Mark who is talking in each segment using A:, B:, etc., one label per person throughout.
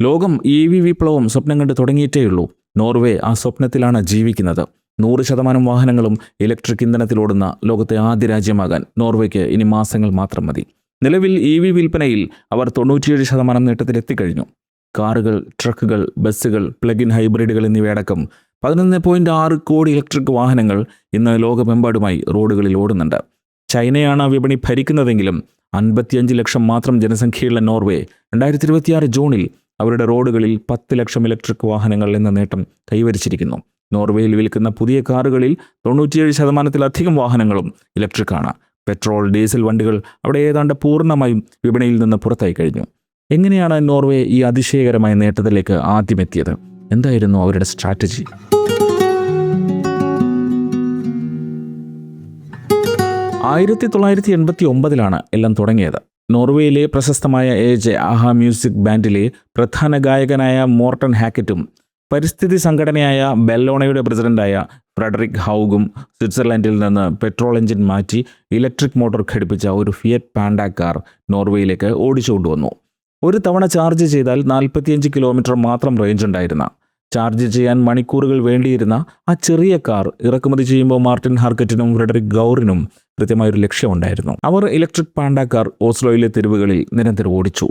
A: ലോകം EV വിപ്ലവം സ്വപ്നം കണ്ട് തുടങ്ങിയിട്ടേയുള്ളൂ. നോർവേ ആ സ്വപ്നത്തിലാണ് ജീവിക്കുന്നത്. 100% വാഹനങ്ങളും ഇലക്ട്രിക് ഇന്ധനത്തിലോടുന്ന ലോകത്തെ ആദ്യ രാജ്യമാകാൻ നോർവേക്ക് ഇനി മാസങ്ങൾ മാത്രം മതി. നിലവിൽ EV വിൽപ്പനയിൽ അവർ 97% നേട്ടത്തിലെത്തിക്കഴിഞ്ഞു. കാറുകൾ, ട്രക്കുകൾ, ബസ്സുകൾ, പ്ലഗ്-ഇൻ ഹൈബ്രിഡുകൾ എന്നിവയടക്കം 11.6 കോടി ഇലക്ട്രിക് വാഹനങ്ങൾ ഇന്ന് ലോകമെമ്പാടുമായി റോഡുകളിൽ ഓടുന്നുണ്ട്. ചൈനയാണ് വിപണി ഭരിക്കുന്നതെങ്കിലും 55 ലക്ഷം മാത്രം ജനസംഖ്യയുള്ള നോർവേ 2026 ജൂണിൽ അവരുടെ റോഡുകളിൽ 10 ലക്ഷം ഇലക്ട്രിക് വാഹനങ്ങൾ എന്ന നേട്ടം കൈവരിച്ചിരിക്കുന്നു. നോർവേയിൽ വിൽക്കുന്ന പുതിയ കാറുകളിൽ 97%-ലധികം വാഹനങ്ങളും ഇലക്ട്രിക്കാണ്. പെട്രോൾ, ഡീസൽ വണ്ടികൾ അവിടെ ഏതാണ്ട് പൂർണ്ണമായും വിപണിയിൽ നിന്ന് പുറത്തായി കഴിഞ്ഞു. എങ്ങനെയാണ് നോർവേ ഈ അതിശയകരമായ നേട്ടത്തിലേക്ക് ആദ്യമെത്തിയത്? എന്തായിരുന്നു അവരുടെ സ്ട്രാറ്റജി? 1989 എല്ലാം തുടങ്ങിയത്. നോർവേയിലെ പ്രശസ്തമായ AJ ആഹാ മ്യൂസിക് ബാൻഡിലെ പ്രധാന ഗായകനായ മോർട്ടൻ ഹാക്കറ്റും പരിസ്ഥിതി സംഘടനയായ ബെല്ലോണയുടെ പ്രസിഡന്റായ ഫ്രെഡറിക് ഹൗഗും സ്വിറ്റ്സർലൻഡിൽ നിന്ന് പെട്രോൾ എഞ്ചിൻ മാറ്റി ഇലക്ട്രിക് മോട്ടോർ ഘടിപ്പിച്ച ഒരു ഫിയറ്റ് പാൻഡ കാർ നോർവേയിലേക്ക് ഓടിച്ചുകൊണ്ടുവന്നു. ഒരു തവണ ചാർജ് ചെയ്താൽ 45 കിലോമീറ്റർ മാത്രം റേഞ്ച് ഉണ്ടായിരുന്ന, ചാർജ് ചെയ്യാൻ മണിക്കൂറുകൾ വേണ്ടിയിരുന്ന ആ ചെറിയ കാർ ഇറക്കുമതി ചെയ്യുമ്പോൾ മാർട്ടിൻ ഹാർക്കറ്റിനും ഫ്രെഡറിക് ഗൗറിനും കൃത്യമായൊരു ലക്ഷ്യമുണ്ടായിരുന്നു. അവർ ഇലക്ട്രിക് പാൻഡ കാർ ഓസ്ലോയിലെ തെരുവുകളിൽ നിരന്തരം ഓടിച്ചു.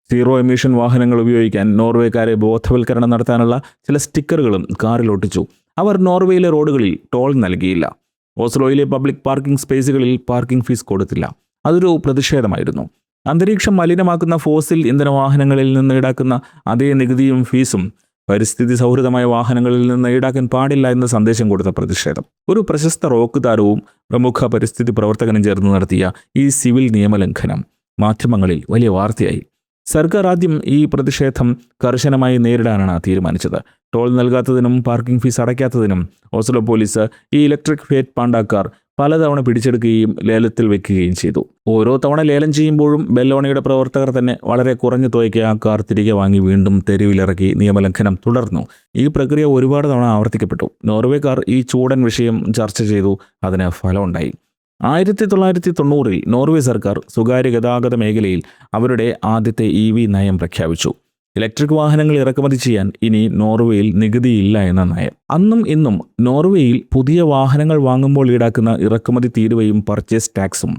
A: സീറോ എമിഷൻ വാഹനങ്ങൾ ഉപയോഗിക്കാൻ നോർവേക്കാരെ ബോധവൽക്കരണം നടത്താനുള്ള ചില സ്റ്റിക്കറുകളും കാറിൽ ഒട്ടിച്ചു. അവർ നോർവേയിലെ റോഡുകളിൽ ടോൾ നൽകിയില്ല. ഓസ്ലോയിലെ പബ്ലിക് പാർക്കിംഗ് സ്പേസുകളിൽ പാർക്കിംഗ് ഫീസ് കൊടുത്തില്ല. അതൊരു പ്രതിഷേധമായിരുന്നു. അന്തരീക്ഷം മലിനമാക്കുന്ന ഫോസിൽ ഇന്ധന വാഹനങ്ങളിൽ നിന്ന് ഈടാക്കുന്ന അതേ നികുതിയും ഫീസും പരിസ്ഥിതി സൗഹൃദമായ വാഹനങ്ങളിൽ നിന്ന് ഈടാക്കാൻ പാടില്ല എന്ന സന്ദേശം കൊടുത്ത പ്രതിഷേധം. ഒരു പ്രശസ്ത റോക്ക് താരവും പ്രമുഖ പരിസ്ഥിതി പ്രവർത്തകനും ചേർന്ന് നടത്തിയ ഈ സിവിൽ നിയമലംഘനം മാധ്യമങ്ങളിൽ വലിയ വാർത്തയായി. സർക്കാർ ആദ്യം ഈ പ്രതിഷേധം കർശനമായി നേരിടാനാണ് തീരുമാനിച്ചത്. ടോൾ നൽകാത്തതിനും പാർക്കിംഗ് ഫീസ് അടയ്ക്കാത്തതിനും ഓസ്ലോ പോലീസ് ഈ ഇലക്ട്രിക് ഫിയറ്റ് പാൻഡ കാർ പലതവണ പിടിച്ചെടുക്കുകയും ലേലത്തിൽ വെക്കുകയും ചെയ്തു. ഓരോ തവണ ലേലം ചെയ്യുമ്പോഴും ബെല്ലോണയുടെ പ്രവർത്തകർ തന്നെ വളരെ കുറഞ്ഞ തുകയ്ക്ക് ആ കാർ തിരികെ വാങ്ങി വീണ്ടും തെരുവിലിറക്കി നിയമലംഘനം തുടർന്നു. ഈ പ്രക്രിയ ഒരുപാട് തവണ ആവർത്തിക്കപ്പെട്ടു. നോർവേക്കാർ ഈ ചൂടൻ വിഷയം ചർച്ച ചെയ്തു. അതിന് ഫലമുണ്ടായി. 1990 നോർവേ സർക്കാർ സ്വകാര്യ ഗതാഗത മേഖലയിൽ അവരുടെ ആദ്യത്തെ EV നയം പ്രഖ്യാപിച്ചു. ഇലക്ട്രിക് വാഹനങ്ങൾ ഇറക്കുമതി ചെയ്യാൻ ഇനി നോർവേയിൽ നികുതിയില്ല എന്ന നയം. അന്നും ഇന്നും നോർവേയിൽ പുതിയ വാഹനങ്ങൾ വാങ്ങുമ്പോൾ ഈടാക്കുന്ന ഇറക്കുമതി തീരുവയും പർച്ചേസ് ടാക്സും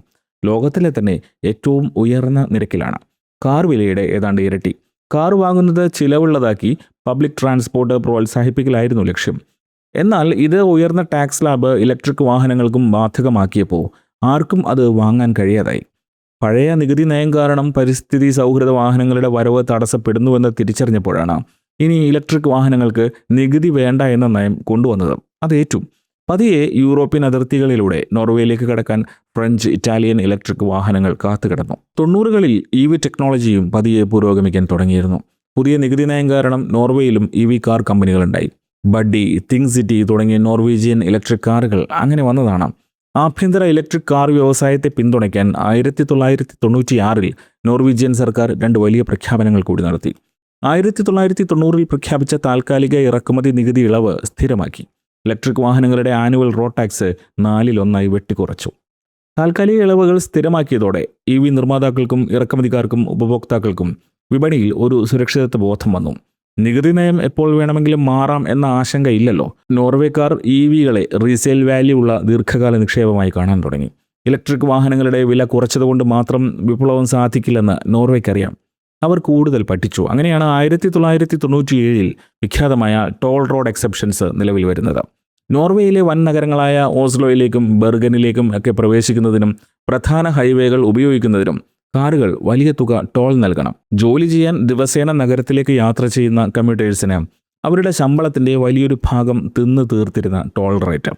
A: ലോകത്തിലെ തന്നെ ഏറ്റവും ഉയർന്ന നിരക്കിലാണ്. കാർ വിലയുടെ ഏതാണ്ട് ഇരട്ടി. കാർ വാങ്ങുന്നത് ചിലവുള്ളതാക്കി പബ്ലിക് ട്രാൻസ്പോർട്ട് പ്രോത്സാഹിപ്പിക്കലായിരുന്നു ലക്ഷ്യം. എന്നാൽ ഇത് ഉയർന്ന ടാക്സ് ലാബ് ഇലക്ട്രിക് വാഹനങ്ങൾക്കും ബാധകമാക്കിയപ്പോൾ ആർക്കും അത് വാങ്ങാൻ കഴിയാതായി. പഴയ നികുതി നയം കാരണം പരിസ്ഥിതി സൗഹൃദ വാഹനങ്ങളുടെ വരവ് തടസ്സപ്പെടുന്നുവെന്ന് തിരിച്ചറിഞ്ഞപ്പോഴാണ് ഇനി ഇലക്ട്രിക് വാഹനങ്ങൾക്ക് നികുതി വേണ്ട എന്ന നയം കൊണ്ടുവന്നത്. അതേറ്റു. പതിയെ യൂറോപ്യൻ അതിർത്തികളിലൂടെ നോർവേയിലേക്ക് കടക്കാൻ ഫ്രഞ്ച്, ഇറ്റാലിയൻ ഇലക്ട്രിക് വാഹനങ്ങൾ കാത്തുകിടന്നു. 90കളിൽ EV ടെക്നോളജിയും പതിയെ പുരോഗമിക്കാൻ തുടങ്ങിയിരുന്നു. പുതിയ നികുതി നയം കാരണം നോർവേയിലും EV കാർ കമ്പനികളുണ്ടായി. ബഡ്ഡി, തിങ് സിറ്റി തുടങ്ങിയ നോർവീജിയൻ ഇലക്ട്രിക് കാറുകൾ അങ്ങനെ വന്നതാണ്. ആഭ്യന്തര ഇലക്ട്രിക് കാർ വ്യവസായത്തെ പിന്തുണയ്ക്കാൻ 1996 നോർവീജിയൻ സർക്കാർ 2 വലിയ പ്രഖ്യാപനങ്ങൾ കൂടി നടത്തി. 1990 പ്രഖ്യാപിച്ച താൽക്കാലിക ഇറക്കുമതി നികുതി ഇളവ് സ്ഥിരമാക്കി. ഇലക്ട്രിക് വാഹനങ്ങളുടെ ആനുവൽ റോഡ് ടാക്സ് 4/1 വെട്ടിക്കുറച്ചു. താൽക്കാലിക ഇളവുകൾ സ്ഥിരമാക്കിയതോടെ EV നിർമ്മാതാക്കൾക്കും ഇറക്കുമതിക്കാർക്കും ഉപഭോക്താക്കൾക്കും വിപണിയിൽ ഒരു സുരക്ഷിതത്വ ബോധം വന്നു. നികുതി നയം എപ്പോൾ വേണമെങ്കിലും മാറാം എന്ന ആശങ്കയില്ലല്ലോ. നോർവേക്കാർ EVകളെ റീസെയിൽ വാല്യൂ ഉള്ള ദീർഘകാല നിക്ഷേപമായി കാണാൻ തുടങ്ങി. ഇലക്ട്രിക് വാഹനങ്ങളുടെ വില കുറച്ചതുകൊണ്ട് മാത്രം വിപ്ലവം സാധിക്കില്ലെന്ന് നോർവേക്കറിയാം. അവർ കൂടുതൽ പഠിച്ചു. അങ്ങനെയാണ് 1997 വിഖ്യാതമായ ടോൾ റോഡ് എക്സെപ്ഷൻസ് നിലവിൽ വരുന്നത്. നോർവേയിലെ വൻ നഗരങ്ങളായ ഓസ്ലോയിലേക്കും ബെർഗനിലേക്കും ഒക്കെ പ്രവേശിക്കുന്നതിനും പ്രധാന ഹൈവേകൾ ഉപയോഗിക്കുന്നതിനും കാറുകൾ വലിയ തുക ടോൾ നൽകണം. ജോലി ചെയ്യാൻ ദിവസേന നഗരത്തിലേക്ക് യാത്ര ചെയ്യുന്ന കമ്മ്യൂട്ടേഴ്സിന് അവരുടെ വലിയൊരു ഭാഗം തിന്നു തീർത്തിരുന്ന ടോൾ റേറ്റ്.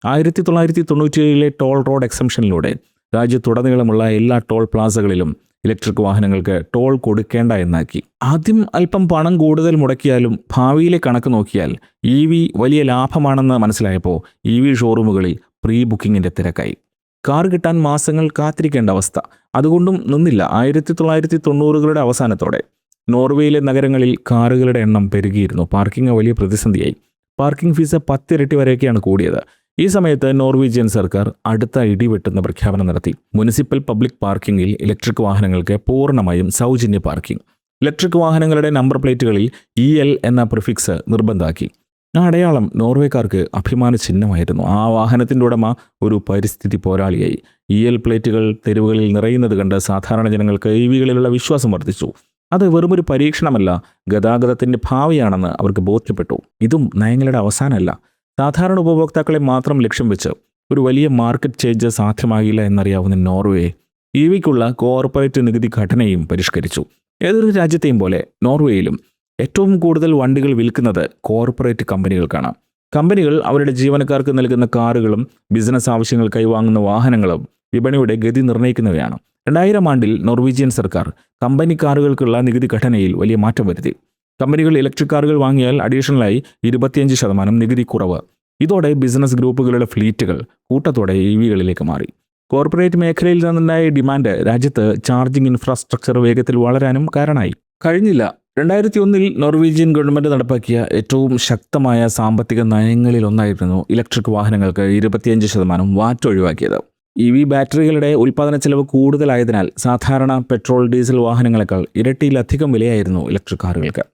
A: 1997 ടോൾ റോഡ് എക്സംഷനിലൂടെ രാജ്യത്തുടനീളമുള്ള എല്ലാ ടോൾ പ്ലാസകളിലും ഇലക്ട്രിക് വാഹനങ്ങൾക്ക് ടോൾ കൊടുക്കേണ്ട എന്നാക്കി. ആദ്യം അല്പം പണം കൂടുതൽ മുടക്കിയാലും ഭാവിയിലെ കണക്ക് നോക്കിയാൽ EV വലിയ ലാഭമാണെന്ന് മനസ്സിലായപ്പോൾ EV ഷോറൂമുകളിൽ പ്രീ ബുക്കിങ്ങിൻ്റെ തിരക്കായി. കാർ കിട്ടാൻ മാസങ്ങൾ കാത്തിരിക്കേണ്ട അവസ്ഥ. അതുകൊണ്ടും നിന്നില്ല. 1990കളുടെ അവസാനത്തോടെ നോർവേയിലെ നഗരങ്ങളിൽ കാറുകളുടെ എണ്ണം പെരുകിയിരുന്നു. പാർക്കിംഗ് വലിയ പ്രതിസന്ധിയായി. പാർക്കിംഗ് ഫീസ് 10 ഇരട്ടി വരെയൊക്കെയാണ് കൂടിയത്. ഈ സമയത്ത് നോർവീജിയൻ സർക്കാർ അടുത്ത ഇടിവെട്ടുന്ന പ്രഖ്യാപനം നടത്തി. മുനിസിപ്പൽ പബ്ലിക് പാർക്കിങ്ങിൽ ഇലക്ട്രിക് വാഹനങ്ങൾക്ക് പൂർണ്ണമായും സൗജന്യ പാർക്കിംഗ്. ഇലക്ട്രിക് വാഹനങ്ങളുടെ നമ്പർ പ്ലേറ്റുകളിൽ EL എന്ന പ്രിഫിക്സ് നിർബന്ധമാക്കി. ആ അടയാളം നോർവേക്കാർക്ക് അഭിമാന ചിഹ്നമായിരുന്നു. ആ വാഹനത്തിൻ്റെ ഉടമ ഒരു പരിസ്ഥിതി പോരാളിയായി. EL പ്ലേറ്റുകൾ തെരുവുകളിൽ നിറയുന്നത് കണ്ട് സാധാരണ ജനങ്ങൾക്ക് EVകളിലുള്ള വിശ്വാസം വർദ്ധിച്ചു. അത് വെറുമൊരു പരീക്ഷണമല്ല, ഗതാഗതത്തിൻ്റെ ഭാവിയാണെന്ന് അവർക്ക് ബോധ്യപ്പെട്ടു. ഇതും നയങ്ങളുടെ അവസാനമല്ല. സാധാരണ ഉപഭോക്താക്കളെ മാത്രം ലക്ഷ്യം വെച്ച് ഒരു വലിയ മാർക്കറ്റ് ചേഞ്ച് സാധ്യമാകില്ല എന്നറിയാവുന്ന നോർവേ EVക്കുള്ള കോർപ്പറേറ്റ് നികുതി ഘടനയും പരിഷ്കരിച്ചു. ഏതൊരു രാജ്യത്തെയും പോലെ നോർവേയിലും ഏറ്റവും കൂടുതൽ വണ്ടികൾ വിൽക്കുന്നത് കോർപ്പറേറ്റ് കമ്പനികൾക്കാണ്. കമ്പനികൾ അവരുടെ ജീവനക്കാർക്ക് നൽകുന്ന കാറുകളും ബിസിനസ് ആവശ്യങ്ങൾക്കായി വാങ്ങുന്ന വാഹനങ്ങളും വിപണിയുടെ ഗതി നിർണ്ണയിക്കുന്നവയാണ്. 2000 ആണ്ടിൽ നോർവീജിയൻ സർക്കാർ കമ്പനി കാറുകൾക്കുള്ള നികുതി ഘടനയിൽ വലിയ മാറ്റം വരുത്തി. കമ്പനികൾ ഇലക്ട്രിക് കാറുകൾ വാങ്ങിയാൽ അഡീഷണലായി 25% നികുതി കുറവ്. ഇതോടെ ബിസിനസ് ഗ്രൂപ്പുകളുടെ ഫ്ലീറ്റുകൾ കൂട്ടത്തോടെ EVകളിലേക്ക് മാറി. കോർപ്പറേറ്റ് മേഖലയിൽ നിന്നുണ്ടായ ഡിമാൻഡ് രാജ്യത്ത് ചാർജിംഗ് ഇൻഫ്രാസ്ട്രക്ചർ വേഗത്തിൽ വളരാനും കാരണമായി. കഴിഞ്ഞില്ല. 2001 നോർവീജിയൻ ഗവൺമെൻറ് നടപ്പാക്കിയ ഏറ്റവും ശക്തമായ സാമ്പത്തിക നയങ്ങളിലൊന്നായിരുന്നു ഇലക്ട്രിക് വാഹനങ്ങൾക്ക് 25% വാറ്റ് ഒഴിവാക്കിയത്. EV ബാറ്ററികളുടെ ഉൽപ്പാദന ചെലവ് കൂടുതലായതിനാൽ സാധാരണ പെട്രോൾ ഡീസൽ വാഹനങ്ങളെക്കാൾ ഇരട്ടിയിലധികം വിലയായിരുന്നു ഇലക്ട്രിക് കാറുകൾക്ക്.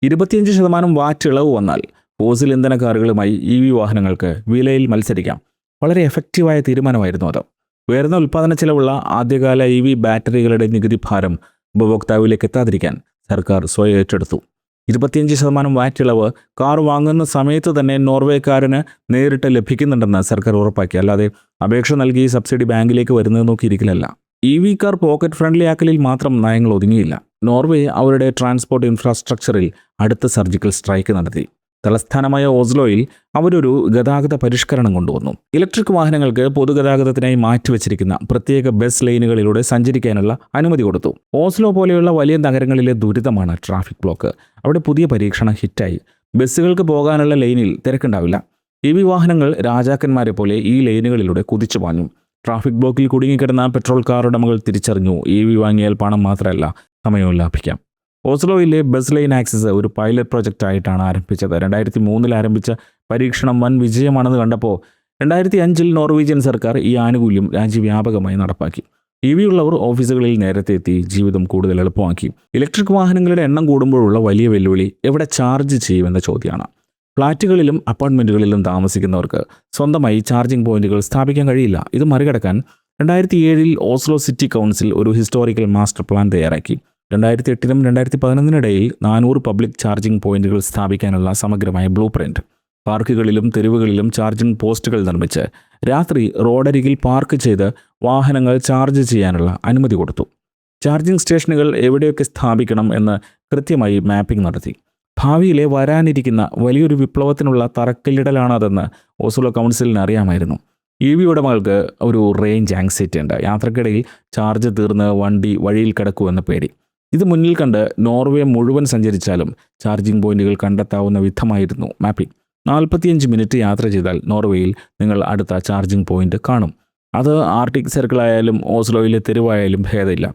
A: 25% വാറ്റ് ഇളവ് വന്നാൽ ഫോസിൽ ഇന്ധന കാറുകളുമായി EV വാഹനങ്ങൾക്ക് വിലയിൽ മത്സരിക്കാം. വളരെ എഫക്റ്റീവായ തീരുമാനമായിരുന്നു അത്. ഉയർന്ന ഉൽപ്പാദന ചെലവുള്ള ആദ്യകാല EV ബാറ്ററികളുടെ നികുതി ഭാരം ഉപഭോക്താവിലേക്ക് എത്താതിരിക്കാൻ സർക്കാർ സ്വയം ഏറ്റെടുത്തു. 25% വാറ്റ് ഇളവ് കാർ വാങ്ങുന്ന സമയത്ത് തന്നെ നോർവേക്കാരന് നേരിട്ട് ലഭിക്കുന്നുണ്ടെന്ന് സർക്കാർ ഉറപ്പാക്കി. അല്ലാതെ അപേക്ഷ നൽകി സബ്സിഡി ബാങ്കിലേക്ക് വരുന്നത് നോക്കിയിരിക്കലല്ല. EV കാർ പോക്കറ്റ് ഫ്രണ്ട്ലി ആക്കലിൽ മാത്രം നയങ്ങൾ ഒതുങ്ങിയില്ല. നോർവേ അവരുടെ ട്രാൻസ്പോർട്ട് ഇൻഫ്രാസ്ട്രക്ചറിൽ അടുത്ത സർജിക്കൽ സ്ട്രൈക്ക് നടത്തി. തലസ്ഥാനമായ ഓസ്ലോയിൽ അവരൊരു ഗതാഗത പരിഷ്കരണം കൊണ്ടുവന്നു. ഇലക്ട്രിക് വാഹനങ്ങൾക്ക് പൊതുഗതാഗതത്തിനായി മാറ്റിവെച്ചിരിക്കുന്ന പ്രത്യേക ബസ് ലൈനുകളിലൂടെ സഞ്ചരിക്കാനുള്ള അനുമതി കൊടുത്തു. ഓസ്ലോ പോലെയുള്ള വലിയ നഗരങ്ങളിലെ ദുരിതമാണ് ട്രാഫിക് ബ്ലോക്ക്. അവിടെ പുതിയ പരീക്ഷണം ഹിറ്റായി. ബസ്സുകൾക്ക് പോകാനുള്ള ലൈനിൽ തിരക്കുണ്ടാവില്ല. EV വാഹനങ്ങൾ രാജാക്കന്മാരെ പോലെ ഈ ലൈനുകളിലൂടെ കുതിച്ചു പാഞ്ഞു. ട്രാഫിക് ബ്ലോക്കിൽ കുടുങ്ങിക്കിടന്ന പെട്രോൾ കാർ ഉടമകൾ തിരിച്ചറിഞ്ഞു, EV വാങ്ങിയാൽ പണം മാത്രമല്ല സമയവും ലാഭിക്കാം. ഓസ്ലോയിലെ ബസ് ലൈൻ ആക്സസ് ഒരു പൈലറ്റ് പ്രോജക്റ്റ് ആയിട്ടാണ് ആരംഭിച്ചത്. 2003 ആരംഭിച്ച പരീക്ഷണം വൻ വിജയമാണെന്ന് കണ്ടപ്പോൾ 2005 നോർവീജിയൻ സർക്കാർ ഈ ആനുകൂല്യം രാജ്യവ്യാപകമായി നടപ്പാക്കി. EV ഉള്ളവർ ഓഫീസുകളിൽ നേരത്തെ എത്തി ജീവിതം കൂടുതൽ എളുപ്പമാക്കി. ഇലക്ട്രിക് വാഹനങ്ങളുടെ എണ്ണം കൂടുമ്പോഴുള്ള വലിയ വെല്ലുവിളി എവിടെ ചാർജ് ചെയ്യുമെന്ന ചോദ്യമാണ്. ഫ്ളാറ്റുകളിലും അപ്പാർട്ട്മെൻറ്റുകളിലും താമസിക്കുന്നവർക്ക് സ്വന്തമായി ചാർജിംഗ് പോയിന്റുകൾ സ്ഥാപിക്കാൻ കഴിയില്ല. ഇത് മറികടക്കാൻ 2007 ഓസ്ലോ സിറ്റി കൗൺസിൽ ഒരു ഹിസ്റ്റോറിക്കൽ മാസ്റ്റർ പ്ലാൻ തയ്യാറാക്കി. 2008 2011 400 പബ്ലിക് ചാർജിംഗ് പോയിന്റുകൾ സ്ഥാപിക്കാനുള്ള സമഗ്രമായ ബ്ലൂ പ്രിന്റ്. പാർക്കുകളിലും തെരുവുകളിലും ചാർജിംഗ് പോസ്റ്റുകൾ നിർമ്മിച്ച് രാത്രി റോഡരികിൽ പാർക്ക് ചെയ്ത് വാഹനങ്ങൾ ചാർജ് ചെയ്യാനുള്ള അനുമതി കൊടുത്തു. ചാർജിംഗ് സ്റ്റേഷനുകൾ എവിടെയൊക്കെ സ്ഥാപിക്കണം എന്ന് കൃത്യമായി മാപ്പിംഗ് നടത്തി. ഭാവിയിലെ വരാനിരിക്കുന്ന വലിയൊരു വിപ്ലവത്തിനുള്ള തറക്കല്ലിടലാണതെന്ന് ഓസ്ലോ കൗൺസിലിന് അറിയാമായിരുന്നു. EV ഉടമകൾക്ക് ഒരു റേഞ്ച് ആങ്സൈറ്റി ഉണ്ട്. യാത്രക്കിടയിൽ ചാർജ് തീർന്ന് വണ്ടി വഴിയിൽ കിടക്കുമെന്ന് പേടി. ഇത് മുന്നിൽ കണ്ട് നോർവേ മുഴുവൻ സഞ്ചരിച്ചാലും ചാർജിംഗ് പോയിന്റുകൾ കണ്ടെത്താവുന്ന വിധമായിരുന്നു മാപ്പിംഗ്. 45 മിനിറ്റ് യാത്ര ചെയ്താൽ നോർവേയിൽ നിങ്ങൾ അടുത്ത ചാർജിംഗ് പോയിന്റ് കാണും. അത് ആർട്ടിക് സർക്കിളായാലും ഓസ്ലോയിലെ തെരുവായാലും ഭേദമില്ല.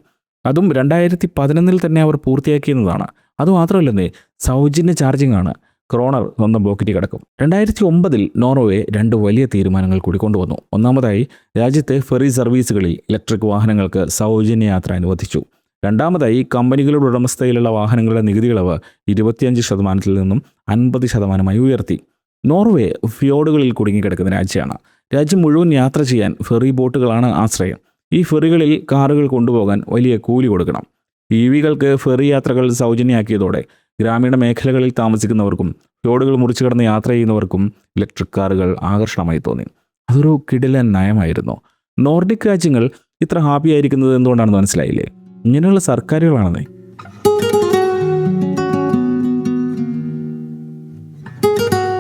A: അതും 2011 തന്നെ അവർ പൂർത്തിയാക്കിയെന്നതാണ്. അതുമാത്രമല്ലെന്നേ, സൗജന്യ ചാർജിംഗ് ആണ്. ക്രോണർ സ്വന്തം പോക്കറ്റിൽ കിടക്കും. 2009 നോർവേ 2 വലിയ തീരുമാനങ്ങൾ കൂടി കൊണ്ടുവന്നു. ഒന്നാമതായി, രാജ്യത്തെ ഫെറി സർവീസുകളിൽ ഇലക്ട്രിക് വാഹനങ്ങൾക്ക് സൗജന്യ യാത്ര അനുവദിച്ചു. രണ്ടാമതായി, കമ്പനികളുടെ ഉടമസ്ഥയിലുള്ള വാഹനങ്ങളുടെ നികുതി ഇളവ് 25% നിന്നും 50% ഉയർത്തി. നോർവേ ഫിയോർഡുകളിൽ കുടുങ്ങിക്കിടക്കുന്ന രാജ്യമാണ്. രാജ്യം മുഴുവൻ യാത്ര ചെയ്യാൻ ഫെറി ബോട്ടുകളാണ് ആശ്രയം. ഈ ഫെറികളിൽ കാറുകൾ കൊണ്ടുപോകാൻ വലിയ കൂലി കൊടുക്കണം. EVകൾക്ക് ഫെറി യാത്രകൾ സൗജന്യമാക്കിയതോടെ ഗ്രാമീണ മേഖലകളിൽ താമസിക്കുന്നവർക്കും ഫിയോർഡുകൾ മുറിച്ചു കടന്ന് യാത്ര ചെയ്യുന്നവർക്കും ഇലക്ട്രിക് കാറുകൾ ആകർഷണമായി തോന്നി. അതൊരു കിടിലൻ നയമായിരുന്നു. നോർഡിക് രാജ്യങ്ങൾ ഇത്ര ഹാപ്പി ആയിരിക്കുന്നത് എന്തുകൊണ്ടാണെന്ന് മനസ്സിലായില്ലേ? ഇങ്ങനെയുള്ള സർക്കാരുകളാണെന്നേ.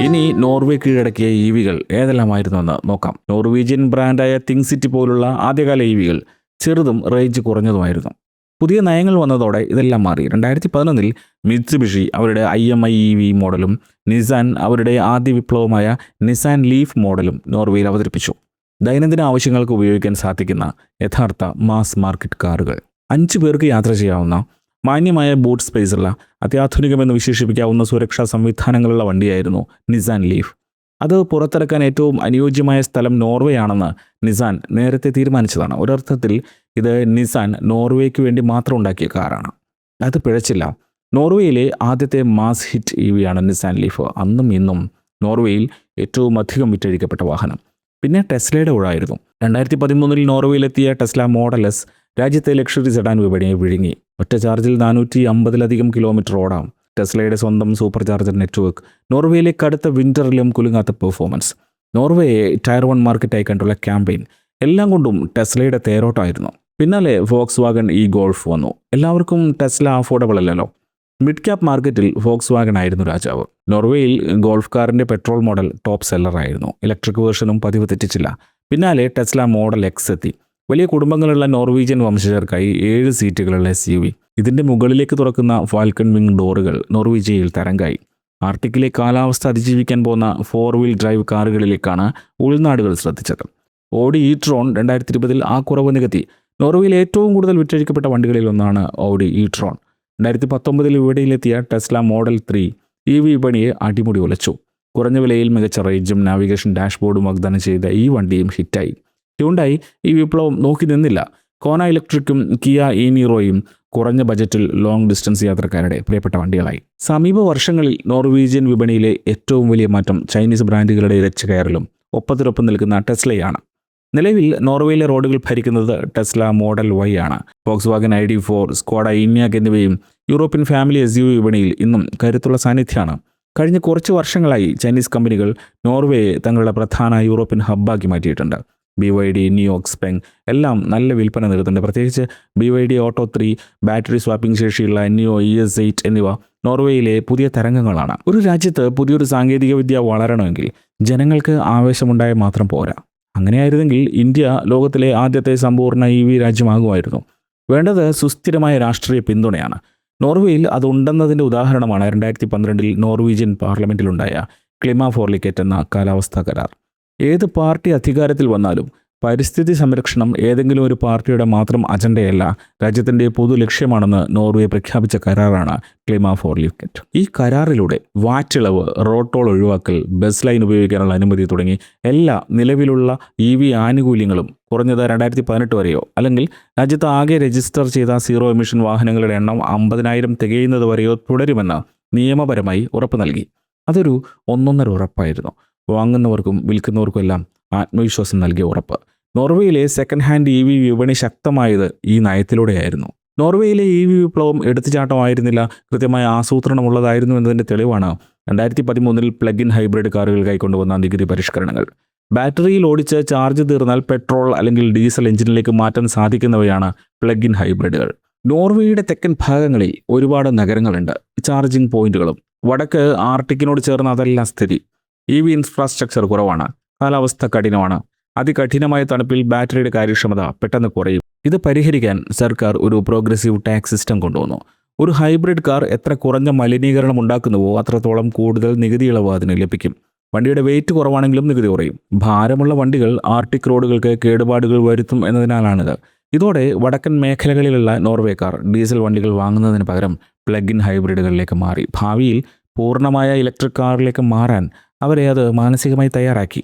A: ഇനി നോർവേ കീഴടക്കിയ EVകൾ ഏതെല്ലാമായിരുന്നുവെന്ന് നോക്കാം. നോർവീജിയൻ ബ്രാൻഡായ തിങ് സിറ്റി പോലുള്ള ആദ്യകാല EVകൾ ചെറുതും റേഞ്ച് കുറഞ്ഞതുമായിരുന്നു. പുതിയ നയങ്ങൾ വന്നതോടെ ഇതെല്ലാം മാറി. 2011 മിത്സുബിഷി അവരുടെ IMI EV മോഡലും നിസാൻ അവരുടെ ആദ്യ വിപ്ലവമായ നിസാൻ ലീഫ് മോഡലും നോർവേയിൽ അവതരിപ്പിച്ചു. ദൈനംദിന ആവശ്യങ്ങൾക്ക് ഉപയോഗിക്കാൻ സാധിക്കുന്ന യഥാർത്ഥ മാസ് മാർക്കറ്റ് കാറുകൾ. 5 പേർക്ക് യാത്ര ചെയ്യാവുന്ന മാന്യമായ ബൂട്ട് സ്പേസുള്ള അത്യാധുനികമെന്ന് വിശേഷിപ്പിക്കാവുന്ന സുരക്ഷാ സംവിധാനങ്ങളുള്ള വണ്ടിയായിരുന്നു നിസാൻ ലീഫ്. അത് പുറത്തിറക്കാൻ ഏറ്റവും അനുയോജ്യമായ സ്ഥലം നോർവേ ആണെന്ന് നിസാൻ നേരത്തെ തീരുമാനിച്ചതാണ്. ഒരർത്ഥത്തിൽ ഇത് നിസാൻ നോർവേക്ക് വേണ്ടി മാത്രം ഉണ്ടാക്കിയ കാറാണ്. അത് പിഴച്ചില്ല. നോർവേയിലെ ആദ്യത്തെ മാസ് ഹിറ്റ് EV ആണ് നിസാൻ ലീഫ്. അന്നും ഇന്നും നോർവേയിൽ ഏറ്റവും അധികം വിറ്റഴിക്കപ്പെട്ട വാഹനം. പിന്നെ ടെസ്ലയുടെ ഊഴായിരുന്നു. 2013 നോർവേയിലെത്തിയ ടെസ്ല മോഡൽ എസ് രാജ്യത്തെ ലക്ഷറി സെഡാൻ വിപണിയെ വിഴുങ്ങി. ഒറ്റ ചാർജിൽ 450-ലധികം കിലോമീറ്റർ ഓടാം. ടെസ്ലയുടെ സ്വന്തം സൂപ്പർ ചാർജർ നെറ്റ്വർക്ക്, നോർവേയിലെ കടുത്ത വിൻ്ററിലും കുലുങ്ങാത്ത പെർഫോമൻസ്, നോർവേയെ ടയർ 1 മാർക്കറ്റായി കണ്ടുള്ള ക്യാമ്പയിൻ, എല്ലാം കൊണ്ടും ടെസ്ലയുടെ തേരോട്ടമായിരുന്നു. പിന്നാലെ വോക്സ് വാഗൺ ഗോൾഫ് വന്നു. എല്ലാവർക്കും ടെസ്ല അഫോർഡബിൾ അല്ലല്ലോ. മിഡ് ക്യാപ് മാർക്കറ്റിൽ വോക്സ് വാഗൺ ആയിരുന്നു രാജാവ്. നോർവേയിൽ ഗോൾഫ് കാറിൻ്റെ പെട്രോൾ മോഡൽ ടോപ്പ് സെല്ലറായിരുന്നു. ഇലക്ട്രിക് വേർഷനും പതിവ് തെറ്റിച്ചില്ല. പിന്നാലെ ടെസ്ല മോഡൽ എക്സ് എത്തി. വലിയ കുടുംബങ്ങളുള്ള നോർവീജിയൻ വംശജർക്കായി 7 സീറ്റുകളുള്ള SUV. ഇതിൻ്റെ മുകളിലേക്ക് തുറക്കുന്ന ഫാൽക്കൺ വിങ് ഡോറുകൾ നോർവീജിയയിൽ തരംഗായി. ആർട്ടിക്കിലെ കാലാവസ്ഥ അതിജീവിക്കാൻ പോകുന്ന 4 വീൽ ഡ്രൈവ് കാറുകളിലേക്കാണ് ഉൾനാടുകൾ ശ്രദ്ധിച്ചത്. ഓഡി e-ട്രോൺ 2020 ആ കുറവ് നികത്തി. നോർവേയിൽ ഏറ്റവും കൂടുതൽ വിറ്റഴിക്കപ്പെട്ട വണ്ടികളിൽ ഒന്നാണ് ഓഡി e-ട്രോൺ. 2019 വിപണിയിലെത്തിയ ടെസ്ല മോഡൽ 3 EV വിപണിയെ അടിമുടി ഉലച്ചു. കുറഞ്ഞ വിലയിൽ മികച്ച റേഞ്ചും നാവിഗേഷൻ ഡാഷ്ബോർഡും വാഗ്ദാനം ചെയ്ത ഈ വണ്ടിയും ഹിറ്റായി. ഹ്യുണ്ടായി ഈ വിപ്ലവം നോക്കി നിന്നില്ല. കോന ഇലക്ട്രിക്കും കിയ ഈനീറോയും കുറഞ്ഞ ബജറ്റിൽ ലോങ് ഡിസ്റ്റൻസ് യാത്രക്കാരുടെ പ്രിയപ്പെട്ട വണ്ടികളായി. സമീപ വർഷങ്ങളിൽ നോർവീജിയൻ വിപണിയിലെ ഏറ്റവും വലിയ മാറ്റം ചൈനീസ് ബ്രാൻഡുകളുടെ ഇരച്ചുകയറലും ഒപ്പത്തിനൊപ്പം നിൽക്കുന്ന ടെസ്ലയാണ്. നിലവിൽ നോർവേയിലെ റോഡുകൾ ഭരിക്കുന്നത് ടെസ്ല മോഡൽ Y ആണ്. വോക്സ് വാഗൺ ID.4, സ്ക്വാഡ ഇന്യാക് എന്നിവയും യൂറോപ്യൻ ഫാമിലി SUV വിപണിയിൽ ഇന്നും കരുത്തുള്ള സാന്നിധ്യമാണ്. കഴിഞ്ഞ കുറച്ച് വർഷങ്ങളായി ചൈനീസ് കമ്പനികൾ നോർവേയെ തങ്ങളുടെ പ്രധാന യൂറോപ്യൻ ഹബ്ബാക്കി മാറ്റിയിട്ടുണ്ട്. BYD, NIO, XPeng എല്ലാം നല്ല വിൽപ്പന നേടുന്നുണ്ട്. പ്രത്യേകിച്ച് BYD ഓട്ടോ 3, ബാറ്ററി സ്വാപ്പിംഗ് ശേഷിയുള്ള NIO ES8 എന്നിവ നോർവേയിലെ പുതിയ തരംഗങ്ങളാണ്. ഒരു രാജ്യത്ത് പുതിയൊരു സാങ്കേതികവിദ്യ വളരണമെങ്കിൽ ജനങ്ങൾക്ക് ആവേശമുണ്ടായാൽ മാത്രം പോരാ. അങ്ങനെയായിരുന്നെങ്കിൽ ഇന്ത്യ ലോകത്തിലെ ആദ്യത്തെ സമ്പൂർണ്ണ EV രാജ്യമാകുമായിരുന്നു. വേണ്ടത് സുസ്ഥിരമായ രാഷ്ട്രീയ പിന്തുണയാണ്. നോർവേയിൽ അതുണ്ടെന്നതിൻ്റെ ഉദാഹരണമാണ് 2012 നോർവീജിയൻ പാർലമെൻറ്റിലുണ്ടായ ക്ലിമാഫോർലിക്കേറ്റ് എന്ന കാലാവസ്ഥാ കരാർ. ഏത് പാർട്ടി അധികാരത്തിൽ വന്നാലും പരിസ്ഥിതി സംരക്ഷണം ഏതെങ്കിലും ഒരു പാർട്ടിയുടെ മാത്രം അജണ്ടയല്ല, രാജ്യത്തിൻ്റെ പൊതു ലക്ഷ്യമാണെന്ന് നോർവേ പ്രഖ്യാപിച്ച കരാറാണ് ക്ലിമാഫോർലിക്കേറ്റ്. ഈ കരാറിലൂടെ വാറ്റിളവ്, റോഡ് ടോൾ ഒഴിവാക്കൽ, ബസ് ലൈൻ ഉപയോഗിക്കാനുള്ള അനുമതി തുടങ്ങി എല്ലാ നിലവിലുള്ള EV ആനുകൂല്യങ്ങളും കുറഞ്ഞത് 2018 വരെയോ അല്ലെങ്കിൽ രാജ്യത്ത് ആകെ രജിസ്റ്റർ ചെയ്ത സീറോ എമിഷൻ വാഹനങ്ങളുടെ എണ്ണം 50,000 തികയുന്നത് വരെയോ തുടരുമെന്ന് നിയമപരമായി ഉറപ്പ് നൽകി. അതൊരു ഒന്നൊന്നര ഉറപ്പായിരുന്നു. വാങ്ങുന്നവർക്കും വിൽക്കുന്നവർക്കും എല്ലാം ആത്മവിശ്വാസം നൽകിയ ഉറപ്പ്. നോർവേയിലെ സെക്കൻഡ് ഹാൻഡ് EV വിപണി ശക്തമായത് ഈ നയത്തിലൂടെയായിരുന്നു. നോർവേയിലെ EV വിപ്ലവം എടുത്തുചാട്ടമായിരുന്നില്ല, കൃത്യമായ ആസൂത്രണമുള്ളതായിരുന്നു എന്നതിൻ്റെ തെളിവാണ് 2013 പ്ലഗ് ഇൻ ഹൈബ്രിഡ് കാറുകൾ കൈക്കൊണ്ടുവന്ന നികുതി പരിഷ്കരണങ്ങൾ. ബാറ്ററിയിൽ ഓടിച്ച് ചാർജ് തീർന്നാൽ പെട്രോൾ അല്ലെങ്കിൽ ഡീസൽ എഞ്ചിനിലേക്ക് മാറ്റാൻ സാധിക്കുന്നവയാണ് പ്ലഗ് ഇൻ ഹൈബ്രിഡുകൾ. നോർവേയുടെ തെക്കൻ ഭാഗങ്ങളിൽ ഒരുപാട് നഗരങ്ങളുണ്ട്, ചാർജിംഗ് പോയിന്റുകളും. വടക്ക് ആർട്ടിക്കിനോട് ചേർന്ന് അതല്ല സ്ഥിതി. EV ഇൻഫ്രാസ്ട്രക്ചർ കുറവാണ്, കാലാവസ്ഥ കഠിനമാണ്. അതികഠിനമായ തണുപ്പിൽ ബാറ്ററിയുടെ കാര്യക്ഷമത പെട്ടെന്ന് കുറയും. ഇത് പരിഹരിക്കാൻ സർക്കാർ ഒരു പ്രോഗ്രസീവ് ടാക്സ് സിസ്റ്റം കൊണ്ടുവന്നു. ഒരു ഹൈബ്രിഡ് കാർ എത്ര കുറഞ്ഞ മലിനീകരണം ഉണ്ടാക്കുന്നുവോ അത്രത്തോളം കൂടുതൽ നികുതി ഇളവ് അതിന് ലഭിക്കും. വണ്ടിയുടെ വെയിറ്റ് കുറവാണെങ്കിലും നികുതി കുറയും. ഭാരമുള്ള വണ്ടികൾ ആർട്ടിക് റോഡുകൾക്ക് കേടുപാടുകൾ വരുത്തും എന്നതിനാലാണിത്. ഇതോടെ വടക്കൻ മേഖലകളിലുള്ള നോർവേക്കാർ ഡീസൽ വണ്ടികൾ വാങ്ങുന്നതിന് പകരം പ്ലഗ് ഇൻ ഹൈബ്രിഡുകളിലേക്ക് മാറി. ഭാവിയിൽ പൂർണ്ണമായ ഇലക്ട്രിക് കാറിലേക്ക് മാറാൻ അവരെ അത് മാനസികമായി തയ്യാറാക്കി.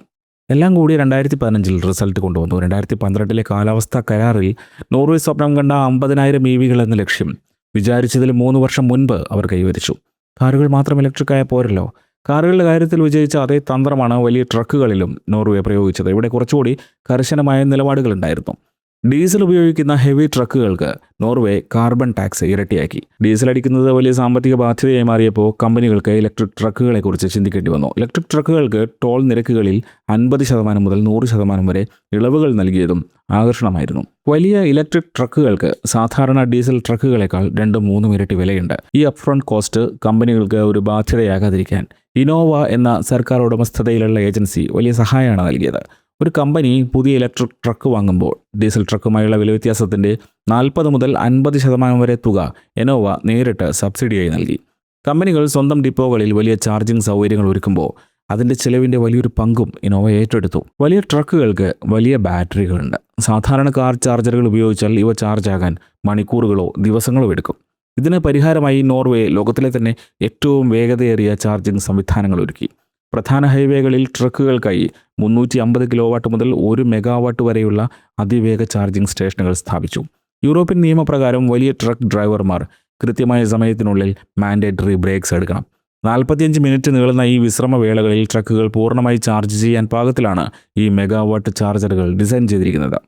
A: എല്ലാം കൂടി 2015 റിസൾട്ട് കൊണ്ടുവന്നു. 2012 കാലാവസ്ഥാ കരാറിൽ നോർവേ സ്വപ്നം കണ്ട 50,000 EVകൾ എന്ന ലക്ഷ്യം വിചാരിച്ചതിൽ 3 വർഷം മുൻപ് അവർ കൈവരിച്ചു. കാറുകൾ മാത്രം ഇലക്ട്രിക്കായ പോരല്ലോ. കാറുകളുടെ കാര്യത്തിൽ വിജയിച്ച അതേ തന്ത്രമാണ് വലിയ ട്രക്കുകളിലും നോർവേ പ്രയോഗിച്ചത്. ഇവിടെ കുറച്ചുകൂടി കർശനമായ നിലപാടുകളുണ്ടായിരുന്നു. ഡീസൽ ഉപയോഗിക്കുന്ന ഹെവി ട്രക്കുകൾക്ക് നോർവേ കാർബൺ ടാക്സ് ഇരട്ടിയാക്കി. ഡീസൽ അടിക്കുന്നത് വലിയ സാമ്പത്തിക ബാധ്യതയായി മാറിയപ്പോൾ കമ്പനികൾക്ക് ഇലക്ട്രിക് ട്രക്കുകളെക്കുറിച്ച് ചിന്തിക്കേണ്ടി വന്നു. ഇലക്ട്രിക് ട്രക്കുകൾക്ക് ടോൾ നിരക്കുകളിൽ 50% മുതൽ 100% വരെ ഇളവുകൾ നൽകിയതും ആകർഷണമായിരുന്നു. വലിയ ഇലക്ട്രിക് ട്രക്കുകൾക്ക് സാധാരണ ഡീസൽ ട്രക്കുകളെക്കാൾ 2-3 ഇരട്ടി വിലയുണ്ട്. ഈ അപ്ഫ്രണ്ട് കോസ്റ്റ് കമ്പനികൾക്ക് ഒരു ബാധ്യതയാകാതിരിക്കാൻ ഇനോവ എന്ന സർക്കാർ ഉടമസ്ഥതയിലുള്ള ഏജൻസി വലിയ സഹായമാണ് നൽകിയത്. ഒരു കമ്പനി പുതിയ ഇലക്ട്രിക് ട്രക്ക് വാങ്ങുമ്പോൾ ഡീസൽ ട്രക്കുമായുള്ള വില വ്യത്യാസത്തിൻ്റെ 40 മുതൽ 50% വരെ തുക ഇനോവ നേരിട്ട് സബ്സിഡിയായി നൽകി. കമ്പനികൾ സ്വന്തം ഡിപ്പോകളിൽ വലിയ ചാർജിംഗ് സൗകര്യങ്ങൾ ഒരുക്കുമ്പോൾ അതിൻ്റെ ചിലവിൻ്റെ വലിയൊരു പങ്കും ഇനോവ ഏറ്റെടുത്തു. വലിയ ട്രക്കുകൾക്ക് വലിയ ബാറ്ററികളുണ്ട്. സാധാരണ കാർ ചാർജറുകൾ ഉപയോഗിച്ചാൽ ഇവ ചാർജ് ആകാൻ മണിക്കൂറുകളോ ദിവസങ്ങളോ എടുക്കും. ഇതിന് പരിഹാരമായി നോർവേ ലോകത്തിലെ തന്നെ ഏറ്റവും വേഗതയേറിയ ചാർജിംഗ് സംവിധാനങ്ങൾ ഒരുക്കി. പ്രധാന ഹൈവേകളിൽ ട്രക്കുകൾക്കായി 350 കിലോവാട്ട് മുതൽ 1 മെഗാവാട്ട് വരെയുള്ള അതിവേഗ ചാർജിംഗ് സ്റ്റേഷനുകൾ സ്ഥാപിച്ചു. യൂറോപ്യൻ നിയമപ്രകാരം വലിയ ട്രക്ക് ഡ്രൈവർമാർ കൃത്യമായ സമയത്തിനുള്ളിൽ മാൻഡേറ്ററി ബ്രേക്സ് എടുക്കണം. 45 മിനിറ്റ് നീളുന്ന ഈ വിശ്രമവേളകളിൽ ട്രക്കുകൾ പൂർണ്ണമായി ചാർജ് ചെയ്യാൻ പാകത്തിലാണ് ഈ മെഗാവാട്ട് ചാർജറുകൾ ഡിസൈൻ ചെയ്തിരിക്കുന്നത്.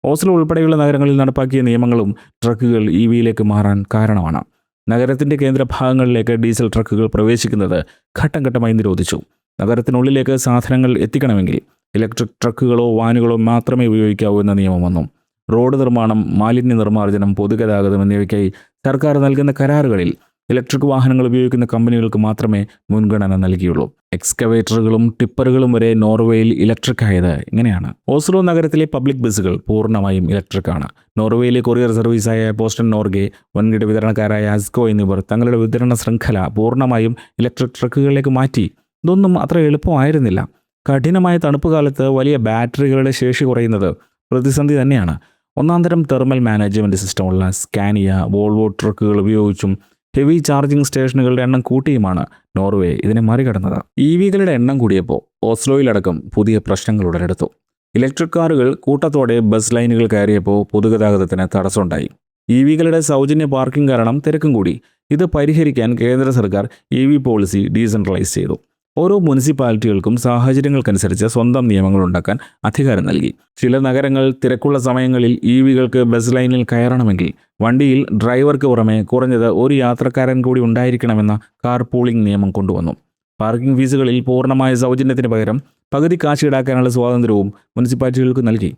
A: ഓസ്ലോ ഉൾപ്പെടെയുള്ള നഗരങ്ങളിൽ നടപ്പാക്കിയ നിയമങ്ങളും ട്രക്കുകൾ EVയിലേക്ക് മാറാൻ കാരണമാണ്. നഗരത്തിൻ്റെ കേന്ദ്രഭാഗങ്ങളിലേക്ക് ഡീസൽ ട്രക്കുകൾ പ്രവേശിക്കുന്നത് ഘട്ടം ഘട്ടമായി നിരോധിച്ചു. നഗരത്തിനുള്ളിലേക്ക് സാധനങ്ങൾ എത്തിക്കണമെങ്കിൽ ഇലക്ട്രിക് ട്രക്കുകളോ വാനുകളോ മാത്രമേ ഉപയോഗിക്കാവൂ എന്ന നിയമം വന്നു. റോഡ് നിർമ്മാണം, മാലിന്യ നിർമ്മാർജ്ജനം, പൊതുഗതാഗതം എന്നിവയ്ക്കായി സർക്കാർ നൽകുന്ന കരാറുകളിൽ ഇലക്ട്രിക് വാഹനങ്ങൾ ഉപയോഗിക്കുന്ന കമ്പനികൾക്ക് മാത്രമേ മുൻഗണന നൽകിയുള്ളൂ. എക്സ്കവേറ്ററുകളും ടിപ്പറുകളും വരെ നോർവേയിൽ ഇലക്ട്രിക് ആയത് ഇങ്ങനെയാണ്. ഓസ്ലോ നഗരത്തിലെ പബ്ലിക് ബസ്സുകൾ പൂർണ്ണമായും ഇലക്ട്രിക് ആണ്. നോർവേയിലെ കൊറിയർ സർവീസായ പോസ്റ്റൻ നോർഗെ, വൻകിട വിതരണക്കാരായ ആസ്കോ എന്നിവർ തങ്ങളുടെ വിതരണ ശൃംഖല പൂർണ്ണമായും ഇലക്ട്രിക് ട്രക്കുകളിലേക്ക് മാറ്റി. ഇതൊന്നും അത്ര എളുപ്പമായിരുന്നില്ല. കഠിനമായ തണുപ്പ് കാലത്ത് വലിയ ബാറ്ററികളുടെ ശേഷി കുറയുന്നത് പ്രതിസന്ധി തന്നെയാണ്. ഒന്നാന്തരം തെർമൽ മാനേജ്മെൻറ്റ് സിസ്റ്റമുള്ള സ്കാനിയ, വോൾവോ ട്രക്കുകൾ ഉപയോഗിച്ചും ഹെവി ചാർജിംഗ് സ്റ്റേഷനുകളുടെ എണ്ണം കൂട്ടിയുമാണ് നോർവേ ഇതിനെ മറികടന്നത്. EVകളുടെ എണ്ണം കൂടിയപ്പോൾ ഓസ്ലോയിലടക്കം പുതിയ പ്രശ്നങ്ങൾ ഉടലെടുത്തു. ഇലക്ട്രിക് കാറുകൾ കൂട്ടത്തോടെ ബസ് ലൈനുകൾ കയറിയപ്പോൾ പൊതുഗതാഗതത്തിന് തടസ്സമുണ്ടായി. EVകളുടെ സൗജന്യ പാർക്കിംഗ് കാരണം തിരക്കും കൂടി. ഇത് പരിഹരിക്കാൻ കേന്ദ്ര സർക്കാർ EV പോളിസി ഡീസെൻട്രലൈസ് ചെയ്തു. ഓരോ മുനിസിപ്പാലിറ്റികൾക്കും സാഹചര്യങ്ങൾക്കനുസരിച്ച് സ്വന്തം നിയമങ്ങൾ ഉണ്ടാക്കാൻ അധികാരം നൽകി. ചില നഗരങ്ങൾ തിരക്കുള്ള സമയങ്ങളിൽ EVകൾക്ക് ബസ് ലൈനിൽ കയറണമെങ്കിൽ വണ്ടിയിൽ ഡ്രൈവർക്ക് പുറമെ കുറഞ്ഞത് ഒരു യാത്രക്കാരൻ കൂടി ഉണ്ടായിരിക്കണമെന്ന കാർ പൂളിംഗ് നിയമം കൊണ്ടുവന്നു. പാർക്കിംഗ് ഫീസുകളിൽ പൂർണ്ണമായ സൗജന്യത്തിന് പകരം പകുതി കാശ് ഈടാക്കാനുള്ള സ്വാതന്ത്ര്യവും മുനിസിപ്പാലിറ്റികൾക്ക് നൽകി.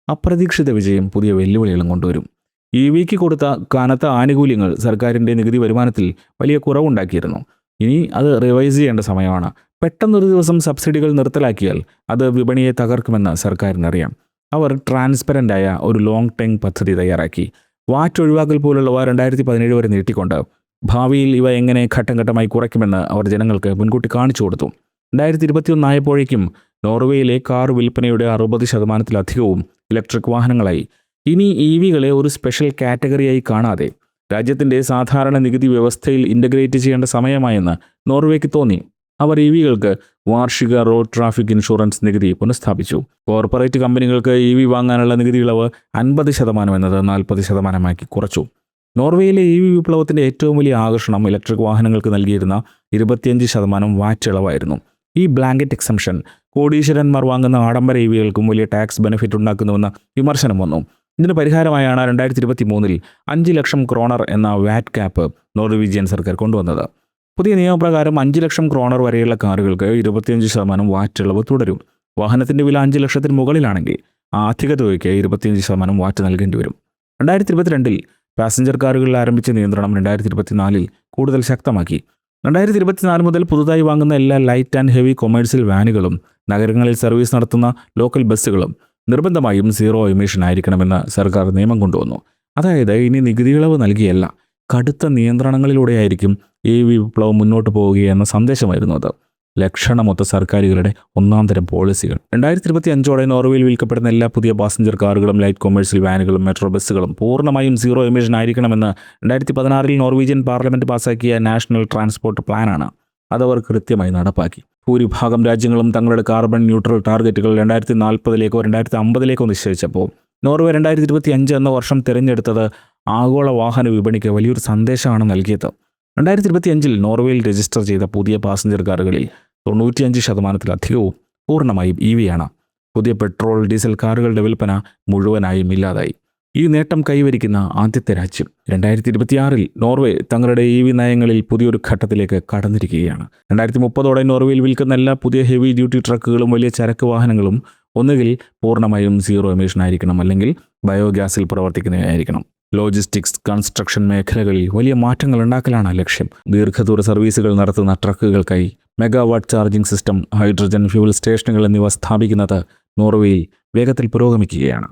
A: അപ്രതീക്ഷിത വിജയം പുതിയ വെല്ലുവിളികളും കൊണ്ടുവരും. EVക്ക് കൊടുത്ത കനത്ത ആനുകൂല്യങ്ങൾ സർക്കാരിൻ്റെ നികുതി വരുമാനത്തിൽ വലിയ കുറവുണ്ടാക്കിയിരുന്നു. ഇനി അത് റിവൈസ് ചെയ്യേണ്ട സമയമാണ്. പെട്ടെന്നൊരു ദിവസം സബ്സിഡികൾ നിർത്തലാക്കിയാൽ അത് വിപണിയെ തകർക്കുമെന്ന് സർക്കാരിനറിയാം. അവർ ട്രാൻസ്പെറൻ്റായ ഒരു ലോങ് ടൈം പദ്ധതി തയ്യാറാക്കി. വാറ്റ് ഒഴിവാക്കൽ പോലുള്ളവ 2017 വരെ നീട്ടിക്കൊണ്ട് ഭാവിയിൽ ഇവ എങ്ങനെ ഘട്ടം ഘട്ടമായി കുറയ്ക്കുമെന്ന് അവർ ജനങ്ങൾക്ക് മുൻകൂട്ടി കാണിച്ചു കൊടുത്തു. 2021 ആയപ്പോഴേക്കും നോർവേയിലെ കാർ വിൽപ്പനയുടെ 60%-ലധികവും ഇലക്ട്രിക് വാഹനങ്ങളായി. ഇനി EVകളെ ഒരു സ്പെഷ്യൽ കാറ്റഗറിയായി കാണാതെ രാജ്യത്തിൻ്റെ സാധാരണ നികുതി വ്യവസ്ഥയിൽ ഇൻ്റഗ്രേറ്റ് ചെയ്യേണ്ട സമയമായെന്ന് നോർവേക്ക് തോന്നി. അവർ EVകൾക്ക് വാർഷിക റോഡ് ട്രാഫിക് ഇൻഷുറൻസ് നികുതി പുനഃസ്ഥാപിച്ചു. കോർപ്പറേറ്റ് കമ്പനികൾക്ക് EV വാങ്ങാനുള്ള നികുതി ഇളവ് 50% എന്നത് 40% കുറച്ചു. നോർവേയിലെ EV വിപ്ലവത്തിൻ്റെ ഏറ്റവും വലിയ ആകർഷണം ഇലക്ട്രിക് വാഹനങ്ങൾക്ക് നൽകിയിരുന്ന 25% വാറ്റ് ഇളവായിരുന്നു. ഈ ബ്ലാങ്കറ്റ് എക്സംഷൻ കോടീശ്വരന്മാർ വാങ്ങുന്ന ആഡംബര EVകൾക്കും വലിയ ടാക്സ് ബെനിഫിറ്റ് ഉണ്ടാക്കുന്നുവെന്ന വിമർശനം വന്നു. ഇതിന് പരിഹാരമായാണ് 2023 5 ലക്ഷം ക്രോണർ എന്ന വാറ്റ് ക്യാപ്പ് നോർവീജിയൻ സർക്കാർ കൊണ്ടുവന്നത്. പുതിയ നിയമപ്രകാരം 5 ലക്ഷം ക്രോണർ വരെയുള്ള കാറുകൾക്ക് 25% വാറ്റ് ഇളവ് തുടരും. വാഹനത്തിൻ്റെ വില 5 ലക്ഷത്തിന് മുകളിലാണെങ്കിൽ അധിക തുകയ്ക്ക് 25% വാറ്റ് നൽകേണ്ടി വരും. 2022 പാസഞ്ചർ കാറുകളിൽ ആരംഭിച്ച നിയന്ത്രണം 2024 കൂടുതൽ ശക്തമാക്കി. 2024 മുതൽ പുതുതായി വാങ്ങുന്ന എല്ലാ ലൈറ്റ് ആൻഡ് ഹെവി കൊമേഴ്സ്യൽ വാനുകളും നഗരങ്ങളിൽ സർവീസ് നടത്തുന്ന ലോക്കൽ ബസ്സുകളും നിർബന്ധമായും സീറോ എമിഷൻ ആയിരിക്കണമെന്ന് സർക്കാർ നിയമം കൊണ്ടുവന്നു. അതായത് ഇനി നികുതി ഇളവ് നൽകിയല്ല, കടുത്ത നിയന്ത്രണങ്ങളിലൂടെയായിരിക്കും EV വിപ്ലവം മുന്നോട്ട് പോവുകയെന്ന സന്ദേശമായിരുന്നു അത്. ലക്ഷണമൊത്ത സർക്കാരുകളുടെ ഒന്നാന്തരം പോളിസികൾ. 2025 നോർവേയിൽ വിൽക്കപ്പെടുന്ന എല്ലാ പുതിയ പാസഞ്ചർ കാറുകളും ലൈറ്റ് കൊമേഴ്സ്യൽ വാനുകളും മെട്രോ ബസ്സുകളും പൂർണ്ണമായും സീറോ എമിഷൻ ആയിരിക്കണമെന്ന് 2016 നോർവീജിയൻ പാർലമെൻറ്റ് പാസാക്കിയ നാഷണൽ ട്രാൻസ്പോർട്ട് പ്ലാനാണ്. അതവർ കൃത്യമായി നടപ്പാക്കി. ഭൂരിഭാഗം രാജ്യങ്ങളും തങ്ങളുടെ കാർബൺ ന്യൂട്രൽ ടാർഗറ്റുകൾ 2040 2050 നിശ്ചയിച്ചപ്പോൾ നോർവേ 2025 എന്ന വർഷം തിരഞ്ഞെടുത്തത് ആഗോള വാഹന വിപണിക്ക് വലിയൊരു സന്ദേശമാണ് നൽകിയത്. 2025 നോർവേയിൽ രജിസ്റ്റർ ചെയ്ത പുതിയ പാസഞ്ചർ കാറുകളിൽ 95%-ലധികവും പൂർണ്ണമായും EVയാണ്. പുതിയ പെട്രോൾ, ഡീസൽ കാറുകളുടെ വിൽപ്പന മുഴുവനായും ഇല്ലാതായി. ഈ നേട്ടം കൈവരിക്കുന്ന ആദ്യത്തെ രാജ്യം. 2026 നോർവേ തങ്ങളുടെ EV നയങ്ങളിൽ പുതിയൊരു ഘട്ടത്തിലേക്ക് കടന്നിരിക്കുകയാണ്. 2030 നോർവേയിൽ വിൽക്കുന്ന എല്ലാ പുതിയ ഹെവി ഡ്യൂട്ടി ട്രക്കുകളും വലിയ ചരക്ക് വാഹനങ്ങളും ഒന്നുകിൽ പൂർണ്ണമായും സീറോ എമിഷൻ ആയിരിക്കണം, അല്ലെങ്കിൽ ബയോഗ്യാസിൽ പ്രവർത്തിക്കുന്നവയായിരിക്കണം. ലോജിസ്റ്റിക്സ്, കൺസ്ട്രക്ഷൻ മേഖലകളിൽ വലിയ മാറ്റങ്ങൾ ഉണ്ടാക്കലാണ് ലക്ഷ്യം. ദീർഘദൂര സർവീസുകൾ നടത്തുന്ന ട്രക്കുകൾക്കായി megawatt charging system, hydrogen fuel സ്റ്റേഷനുകൾ എന്നിവ സ്ഥാപിക്കുന്നത് നോർവേയിൽ വേഗത്തിൽ പുരോഗമിക്കുകയാണ്.